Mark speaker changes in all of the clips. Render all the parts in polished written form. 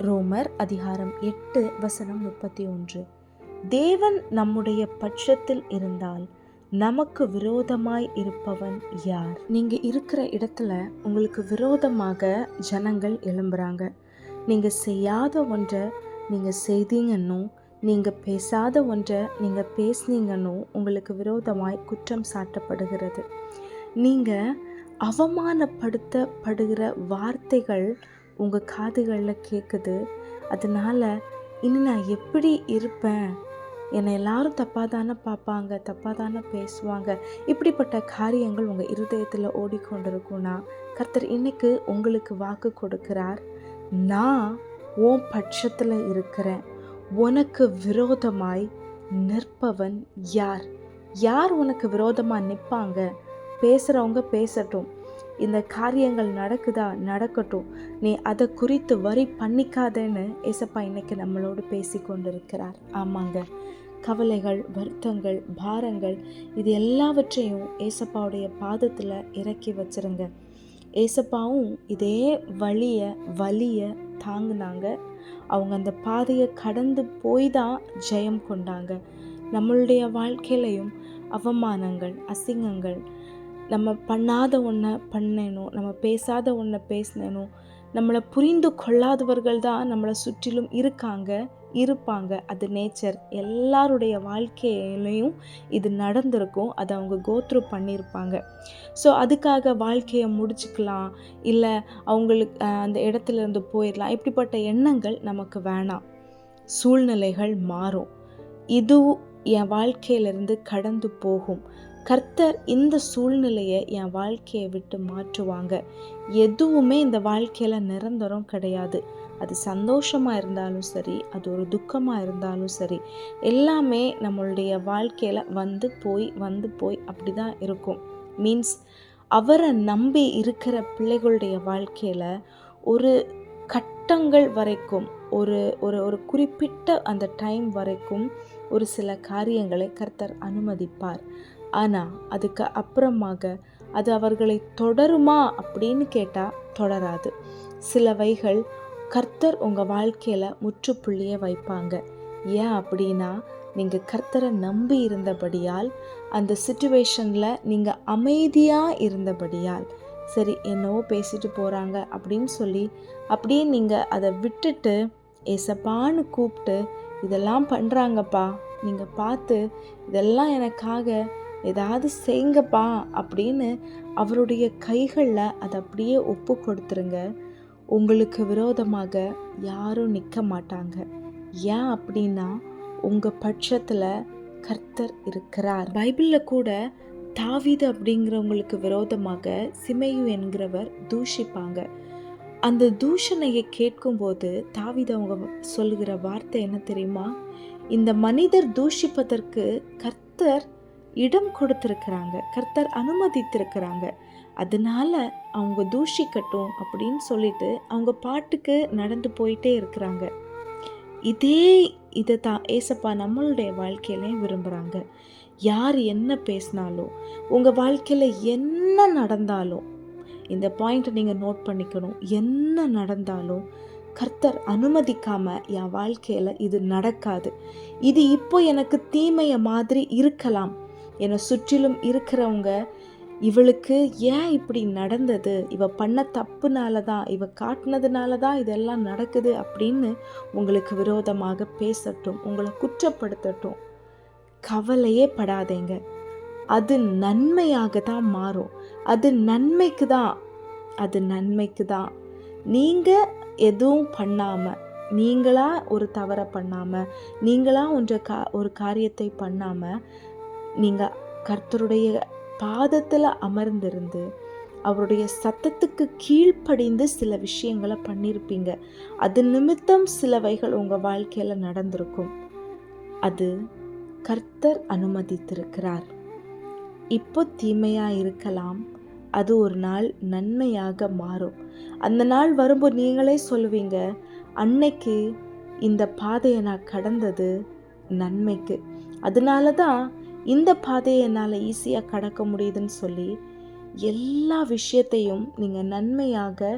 Speaker 1: ரோமர் அதிகாரம் 8:31. தேவன் நம்முடைய பட்சத்தில் இருந்தால் நமக்கு விரோதமாய் இருப்பவன் யார்? நீங்க இருக்கிற இடத்துல உங்களுக்கு விரோதமாக ஜனங்கள் எழும்புறாங்க. நீங்க செய்யாத ஒன்றை நீங்க செய்தீங்கன்னும், நீங்க பேசாத ஒன்றை நீங்க பேசுனீங்கன்னும் உங்களுக்கு விரோதமாய் குற்றம் சாட்டப்படுகிறது. நீங்க அவமானப்படுத்தப்படுகிற வார்த்தைகள் உங்கள் காதுகளில் கேட்குது. அதனால் இனி நான் எப்படி இருப்பேன், என்னை எல்லாரும் தப்பாக தானே பார்ப்பாங்க, தப்பாக தானே பேசுவாங்க, இப்படிப்பட்ட காரியங்கள் உங்கள் இருதயத்தில் ஓடிக்கொண்டிருக்கும்னா கர்த்தர் இன்னைக்கு உங்களுக்கு வாக்கு கொடுக்கிறார். நான் உன் பட்சத்தில் இருக்கிறேன். உனக்கு விரோதமாய் நிற்பவன் யார்? யார் உனக்கு விரோதமாக நிற்பாங்க? பேசுகிறவங்க பேசட்டும், இந்த காரியங்கள் நடக்குதா நடக்கட்டும், நீ அதை குறித்து வரி பண்ணிக்காதேன்னு ஏசப்பா இன்னைக்கு நம்மளோடு பேசி கொண்டிருக்கிறார். ஆமாங்க, கவலைகள், வருத்தங்கள், பாரங்கள், இது எல்லாவற்றையும் ஏசப்பாவுடைய பாதத்தில் இறக்கி வச்சிருங்க. ஏசப்பாவும் இதே வலியை தாங்கினாங்க. அவங்க அந்த பாதையை கடந்து போய் தான் ஜெயம் கொண்டாங்க. நம்மளுடைய வாழ்க்கையிலையும் அவமானங்கள், அசிங்கங்கள், நம்ம பண்ணாத ஒன்றை பண்ணணும், நம்ம பேசாத ஒன்றை பேசினணும், நம்மளை புரிந்து கொள்ளாதவர்கள் தான் நம்மளை சுற்றிலும் இருப்பாங்க. அது நேச்சர். எல்லாருடைய வாழ்க்கையிலையும் இது நடந்திருக்கும். அதை அவங்க கோத்ரூ பண்ணியிருப்பாங்க. ஸோ அதுக்காக வாழ்க்கையை முடிச்சுக்கலாம், இல்லை அவங்களுக்கு அந்த இடத்துல இருந்து போயிடலாம், இப்படிப்பட்ட எண்ணங்கள் நமக்கு வேணாம். சூழ்நிலைகள் மாறும். இது என் வாழ்க்கையிலிருந்து கடந்து போகும். கர்த்தர் இந்த சூழ்நிலையை என் வாழ்க்கையை விட்டு மாற்றுவாங்க. எதுவுமே இந்த வாழ்க்கையில் நிரந்தரம் கிடையாது. அது சந்தோஷமாக இருந்தாலும் சரி, அது ஒரு துக்கமாக இருந்தாலும் சரி, எல்லாமே நம்மளுடைய வாழ்க்கையில் வந்து போய் அப்படி தான் இருக்கும். மீன்ஸ் அவரை நம்பி இருக்கிற பிள்ளைகளுடைய வாழ்க்கையில் ஒரு கட்டங்கள் வரைக்கும், ஒரு ஒரு ஒரு குறிப்பிட்ட அந்த டைம் வரைக்கும் ஒரு சில காரியங்களை கர்த்தர் அனுமதிப்பார். ஆனால் அதுக்கு அப்புறமாக அது அவர்களை தொடருமா அப்படின்னு கேட்டால் தொடராது. சிலவைகள் கர்த்தர் உங்கள் வாழ்க்கையில் முற்றுப்புள்ளியை வைப்பாங்க. ஏன் அப்படின்னா, நீங்கள் கர்த்தரை நம்பி இருந்தபடியால், அந்த சிச்சுவேஷனில் நீங்கள் அமைதியாக இருந்தபடியால், சரி என்னவோ பேசிட்டு போகிறாங்க அப்படின்னு சொல்லி அப்படியே நீங்கள் அதை விட்டுட்டு ஏசப்பான்னு கூப்பிட்டு, இதெல்லாம் பண்ணுறாங்கப்பா, நீங்கள் பார்த்து இதெல்லாம் எனக்காக ஏதாவது செய்யுங்கப்பா அப்படின்னு அவருடைய கைகளில் அதை அப்படியே ஒப்பு கொடுத்துருங்க. உங்களுக்கு விரோதமாக யாரும் நிற்க மாட்டாங்க. ஏன் அப்படின்னா, உங்கள் பட்சத்தில் கர்த்தர் இருக்கிறார். பைபிளில் கூட தாவீது அப்படிங்கிறவங்களுக்கு விரோதமாக சிமேயு என்கிறவர் தூஷிப்பாங்க. அந்த தூஷணையை கேட்கும்போது தாவீது அவங்க சொல்லுகிற வார்த்தை என்ன தெரியுமா? இந்த மனிதர் தூஷிப்பதற்கு கர்த்தர் இடம் கொடுத்திருக்கிறாங்க, கர்த்தர் அனுமதித்திருக்கிறாங்க, அதனால அவங்க தூஷிக்கட்டும் அப்படின்னு சொல்லிட்டு அவங்க பாட்டுக்கு நடந்து போயிட்டே இருக்கிறாங்க. இதை தான் ஏசப்பா நம்மளுடைய வாழ்க்கையிலையும் விரும்புகிறாங்க. யார் என்ன பேசினாலும், உங்கள் வாழ்க்கையில் என்ன நடந்தாலும், இந்த பாயிண்ட்டை நீங்கள் நோட் பண்ணிக்கணும். என்ன நடந்தாலும் கர்த்தர் அனுமதிக்காம என் வாழ்க்கையில் இது நடக்காது. இது இப்போ எனக்கு தீமைய மாதிரி இருக்கலாம். என்னை சுற்றிலும் இருக்கிறவங்க, இவளுக்கு ஏன் இப்படி நடந்தது, இவ பண்ண தப்புனால தான், இவ காட்டினதுனால தான் இதெல்லாம் நடக்குது அப்படின்னு உங்களுக்கு விரோதமாக பேசட்டும், உங்களை குற்றப்படுத்தட்டும். கவலையே படாதீங்க. அது நன்மையாக தான் மாறும். அது நன்மைக்கு தான். நீங்கள் எதுவும் பண்ணாமல், நீங்களா ஒரு தவறை பண்ணாமல், நீங்களா ஒரு காரியத்தை பண்ணாமல், நீங்கள் கர்த்தருடைய பாதத்தில் அமர்ந்திருந்து அவருடைய சத்தத்துக்கு கீழ்ப்படிந்து சில விஷயங்களை பண்ணியிருப்பீங்க. அது நிமித்தம் சிலவைகள் உங்கள் வாழ்க்கையில் நடந்திருக்கும். அது கர்த்தர் அனுமதித்திருக்கிறார். இப்போ தீமையாக இருக்கலாம், அது ஒரு நாள் நன்மையாக மாறும். அந்த நாள் வரும்போது நீங்களே சொல்லுவீங்க, அன்னைக்கு இந்த பாதையை நான் கடந்தது நன்மைக்கு, அதனால தான் இந்த பாதையை என்னால் ஈஸியாக கடக்க முடியுதுன்னு சொல்லி எல்லா விஷயத்தையும் நீங்கள் நன்மையாக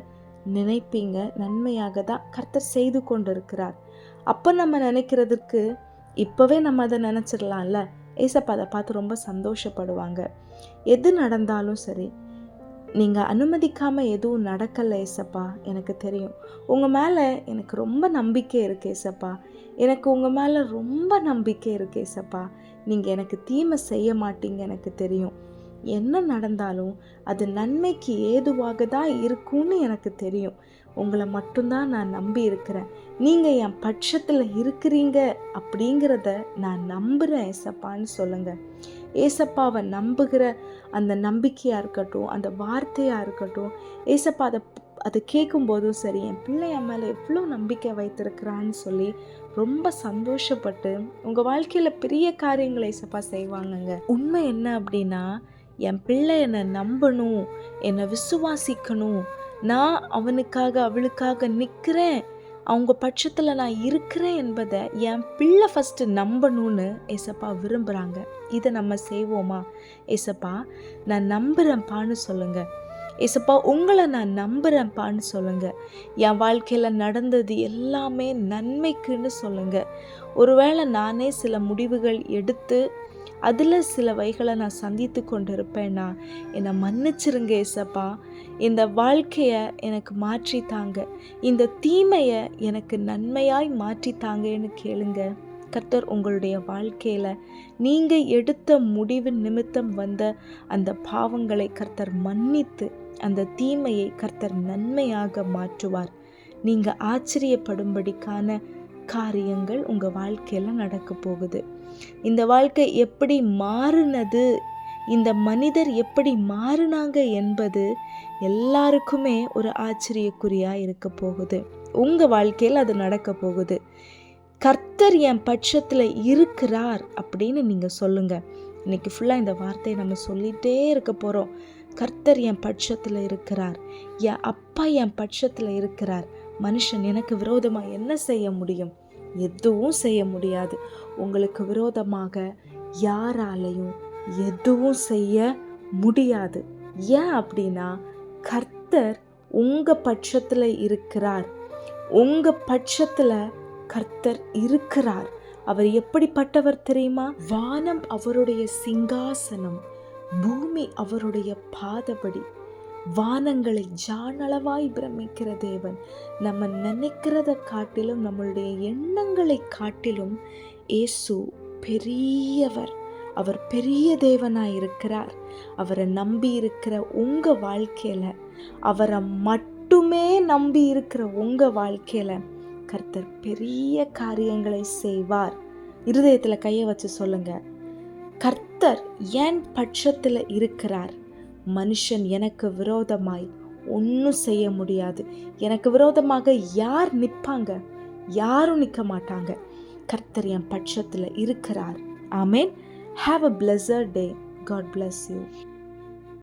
Speaker 1: நினைப்பீங்க. நன்மையாக தான் கர்த்தர் செய்து கொண்டு இருக்கிறார். அப்போ நம்ம நினைக்கிறதுக்கு இப்போவே நம்ம அதை நினச்சிடலாம்ல. ஏசப்பா அதை பார்த்து ரொம்ப சந்தோஷப்படுவாங்க. எது நடந்தாலும் சரி, நீங்கள் அனுமதிக்காமல் எதுவும் நடக்கலை ஏசப்பா, எனக்கு தெரியும். உங்கள் மேலே எனக்கு ரொம்ப நம்பிக்கை இருக்கு ஏசப்பா, எனக்கு உங்கள் மேலே ரொம்ப நம்பிக்கை இருக்கு ஏசப்பா. நீங்கள் எனக்கு தீமை செய்ய மாட்டீங்க, எனக்கு தெரியும். என்ன நடந்தாலும் அது நன்மைக்கு ஏதுவாக தான் இருக்கும்னு எனக்கு தெரியும். உங்களை மட்டும்தான் நான் நம்பி இருக்கிறேன். நீங்கள் என் பட்சத்தில் இருக்கிறீங்க அப்படிங்கிறத நான் நம்புகிறேன் ஏசப்பான்னு சொல்லுங்கள். ஏசப்பாவை நம்புகிற அந்த நம்பிக்கையாக இருக்கட்டும், அந்த வார்த்தையாக இருக்கட்டும், ஏசப்பா அதை கேட்கும்போதும் சரி, என் பிள்ளை என் மேலே எவ்வளோ நம்பிக்கை வைத்திருக்கிறான்னு சொல்லி ரொம்ப சந்தோஷப்பட்டு உங்கள் வாழ்க்கையில் பெரிய காரியங்களை ஏசப்பா செய்வாங்கங்க. உண்மை என்ன அப்படின்னா, என் பிள்ளை என்னை நம்பணும், என்னை விசுவாசிக்கணும், நான் அவனுக்காக அவளுக்காக நிற்கிறேன், அவங்க பட்சத்தில் நான் இருக்கிறேன் என்பதை என் பிள்ளை ஃபஸ்ட்டு நம்பணும்னு ஏசப்பா விரும்புகிறாங்க. இதை நம்ம செய்வோமா? ஏசப்பா நான் நம்புகிறேன்ப்பான்னு சொல்லுங்கள். ஏசப்பா உங்களை நான் நம்புகிறேன்ப்பான்னு சொல்லுங்கள். என் வாழ்க்கையில் நடந்தது எல்லாமே நன்மைக்குன்னு சொல்லுங்கள். ஒருவேளை நானே சில முடிவுகள் எடுத்து அதில் சில வகைகளை நான் சந்தித்து கொண்டு இருப்பேன்னா என்னை மன்னிச்சிருங்க ஏசப்பா. இந்த வாழ்க்கையை எனக்கு மாற்றித்தாங்க, இந்த தீமையை எனக்கு நன்மையாய் மாற்றித்தாங்கன்னு கேளுங்க. கர்த்தர் உங்களுடைய வாழ்க்கையில் நீங்கள் எடுத்த முடிவு நிமித்தம் வந்த அந்த பாவங்களை கர்த்தர் மன்னித்து அந்த தீமையை கர்த்தர் நன்மையாக மாற்றுவார். நீங்கள் ஆச்சரியப்படும்படிக்கான காரியங்கள் உங்கள் வாழ்க்கையில் நடக்க போகுது. இந்த வாழ்க்கை எப்படி மாறினது, இந்த மனிதர் எப்படி மாறினாங்க என்பது எல்லாருக்குமே ஒரு ஆச்சரியக்குறியாக இருக்க போகுது. உங்கள் வாழ்க்கையில் அது நடக்க போகுது. கர்த்தர் என் பட்சத்தில் இருக்கிறார் அப்படின்னு நீங்கள் சொல்லுங்கள். இன்னைக்கு ஃபுல்லாக இந்த வார்த்தையை நம்ம சொல்லிகிட்டே இருக்க போகிறோம். கர்த்தர் என் பட்சத்தில் இருக்கிறார், என் அப்பா என் பட்சத்தில் இருக்கிறார். மனுஷன் எனக்கு விரோதமாக என்ன செய்ய முடியும்? எதுவும் செய்ய முடியாது. உங்களுக்கு விரோதமாக யாராலையும் எதுவும் செய்ய முடியாது. ஏன் அப்படின்னா கர்த்தர் உங்கள் பட்சத்தில் இருக்கிறார். உங்கள் பட்சத்தில் கர்த்தர் இருக்கிறார். அவர் எப்படிப்பட்டவர் தெரியுமா? வானம் அவருடைய சிங்காசனம், பூமி அவருடைய பாதபடி. வானங்களை ஜானளவாய் பிரமிக்கிற தேவன். நம்ம நினைக்கிறத காட்டிலும், நம்மளுடைய எண்ணங்களை காட்டிலும் இயேசு பெரியவர். அவர் பெரிய தேவனாய் இருக்கிறார். அவரை நம்பி இருக்கிற உங்கள் வாழ்க்கையில், அவரை மட்டுமே நம்பி இருக்கிற உங்கள் வாழ்க்கையில் கர்த்தர் பெரிய காரியங்களை செய்வார். இருதயத்தில் கையை வச்சு சொல்லுங்க, கர்த்தர் என் பட்சத்தில் இருக்கிறார். மனுஷன் எனக்கு விரோதமாய் ஒன்றும் செய்ய முடியாது. எனக்கு விரோதமாக யார் நிற்பாங்க? யாரும் நிற்க மாட்டாங்க. கர்த்தர் என் பட்சத்தில் இருக்கிறார். ஆமேன். Have a blessed day. God bless you.